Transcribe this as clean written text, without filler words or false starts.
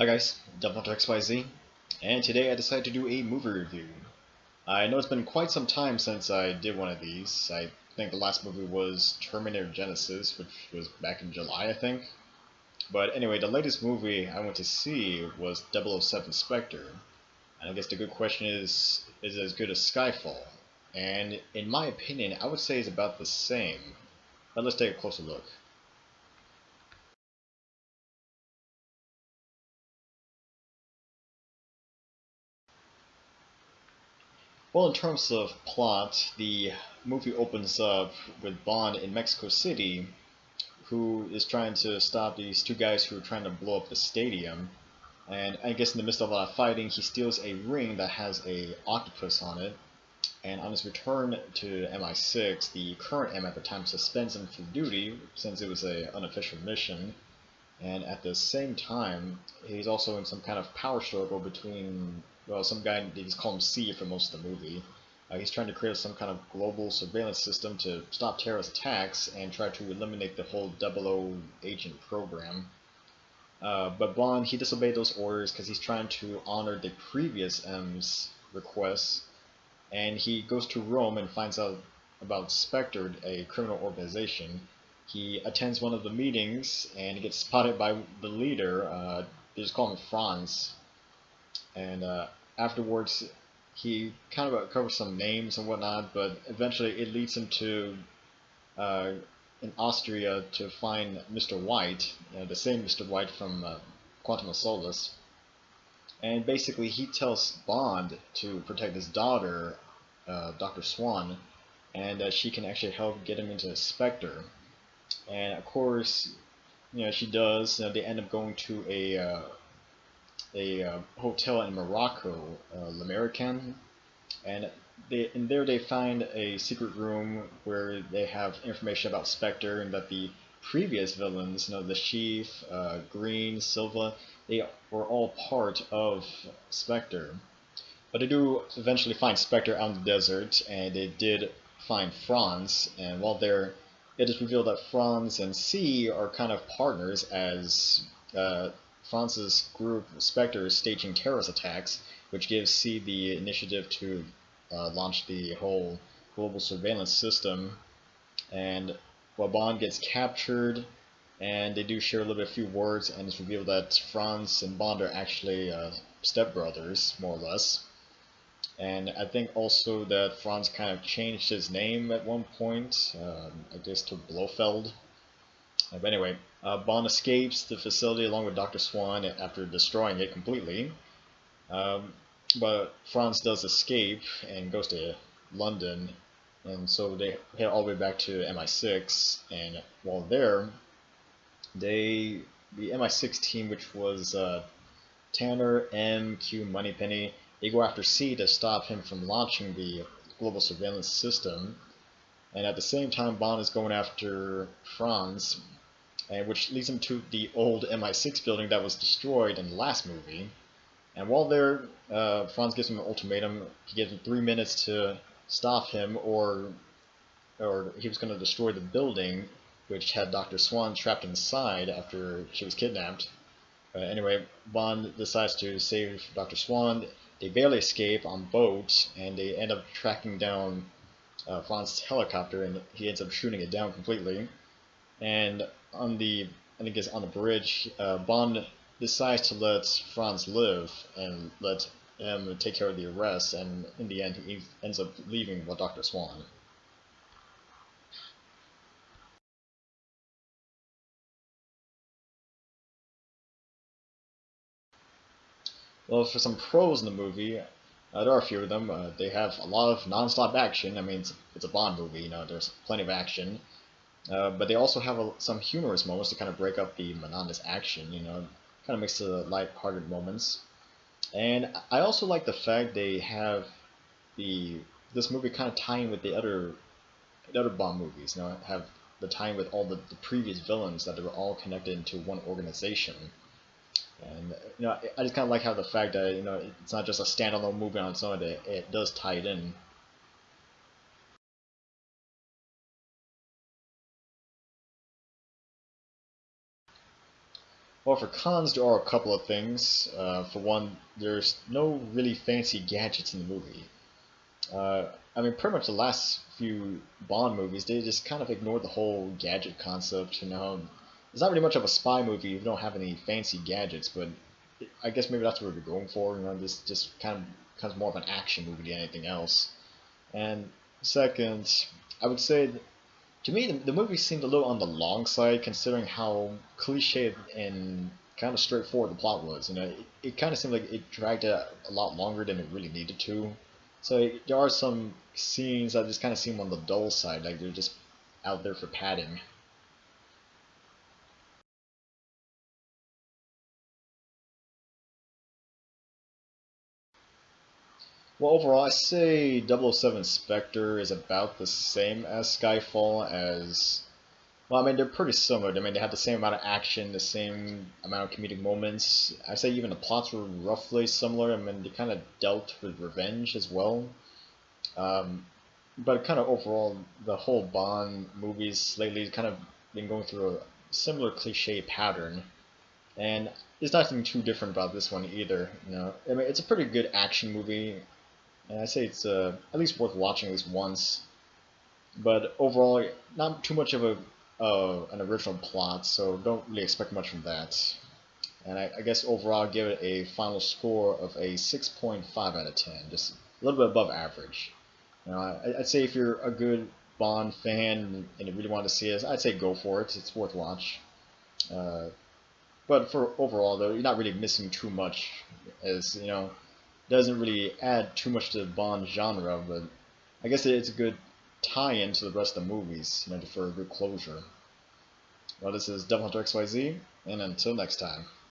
Hi guys, DevilHunterXYZ, and today I decided to do a movie review. I know it's been quite some time since I did one of these. I think the last movie was Terminator Genesis, which was back in July, I think. But anyway, the latest movie I went to see was 007 Spectre. And I guess the good question is it as good as Skyfall? And in my opinion, I would say it's about the same. But let's take a closer look. Well, in terms of plot, the movie opens up with Bond in Mexico City, who is trying to stop these two guys who are trying to blow up the stadium. And I guess in the midst of a lot of fighting, he steals a ring that has a octopus on it. And on his return to MI6, the current M at the time suspends him from duty since it was an unofficial mission. And at the same time, he's also in some kind of power struggle between, well, some guy, they just call him C for most of the movie. He's trying to create some kind of global surveillance system to stop terrorist attacks and try to eliminate the whole 00 agent program. But Bond, he disobeyed those orders because he's trying to honor the previous M's requests, and he goes to Rome and finds out about Spectre, a criminal organization. He attends one of the meetings and gets spotted by the leader. They just call him Franz. And afterwards, he kind of covers some names and whatnot, but eventually it leads him to uh, in Austria to find Mr. White, the same Mr. White from Quantum of Solace. And basically, he tells Bond to protect his daughter, Dr. Swan, and she can actually help get him into Spectre. And of course, she does. They end up going to a hotel in Morocco, L'American, and in there they find a secret room where they have information about Spectre and that the previous villains, the Chief, Green, Silva, they were all part of Spectre. But they do eventually find Spectre out in the desert, and they did find Franz, and while there, it is revealed that Franz and C are kind of partners as Franz's group, Spectre, is staging terrorist attacks, which gives C the initiative to launch the whole global surveillance system. And while Bond gets captured, and they do share a little bit, a few words, and it's revealed that Franz and Bond are actually stepbrothers, more or less. And I think also that Franz kind of changed his name at one point, I guess to Blofeld. But anyway, Bond escapes the facility along with Dr. Swan after destroying it completely. But Franz does escape and goes to London, and so they head all the way back to MI6. And while there, the MI6 team, which was Tanner, M, Q, Moneypenny, they go after C to stop him from launching the global surveillance system. And at the same time, Bond is going after Franz, which leads him to the old MI6 building that was destroyed in the last movie. And while there, Franz gives him an ultimatum. He gives him 3 minutes to stop him, or he was going to destroy the building, which had Dr. Swan trapped inside after she was kidnapped. Anyway, Bond decides to save Dr. Swan. They barely escape on boat, and they end up tracking down Franz's helicopter, and he ends up shooting it down completely. And I think it's on the bridge, Bond decides to let Franz live and let him take care of the arrest, and in the end, he ends up leaving with Dr. Swan. Well, for some pros in the movie, there are a few of them. They have a lot of non-stop action. I mean, it's a Bond movie, there's plenty of action. But they also have some humorous moments to kind of break up the monotonous action, kind of mix the light-hearted moments. And I also like the fact they have this movie kind of tying with the other Bond movies. Have the tying with all the previous villains that they were all connected into one organization. And I just kind of like how the fact that it's not just a standalone movie on its own; it does tie it in. Well, for cons, there are a couple of things. For one, there's no really fancy gadgets in the movie. I mean, pretty much the last few Bond movies, they just kind of ignored the whole gadget concept. It's not really much of a spy movie if you don't have any fancy gadgets, but I guess maybe that's what we're going for. This just kind of becomes more of an action movie than anything else. And second, I would say to me, the movie seemed a little on the long side considering how cliche and kind of straightforward the plot was. It kind of seemed like it dragged out a lot longer than it really needed to. So there are some scenes that just kind of seem on the dull side, like they're just out there for padding. Well, overall, I say 007 Spectre is about the same as Skyfall as well, I mean, they're pretty similar. I mean, they have the same amount of action, the same amount of comedic moments. I say even the plots were roughly similar. I mean, they kind of dealt with revenge as well. Um, but kind of overall, the whole Bond movies lately kind of been going through a similar cliche pattern. And there's nothing too different about this one either. I mean, it's a pretty good action movie, and I say it's at least worth watching at least once. But overall, not too much of a an original plot, so don't really expect much from that. And I guess overall, I'll give it a final score of a 6.5 out of 10, just a little bit above average. I'd say if you're a good Bond fan and you really want to see it, I'd say go for it. It's worth watch. Uh, but for overall, though, you're not really missing too much, as doesn't really add too much to the Bond genre. But I guess it's a good tie-in to the rest of the movies, for a good closure. Well, this is DevilHunterXYZ, and until next time.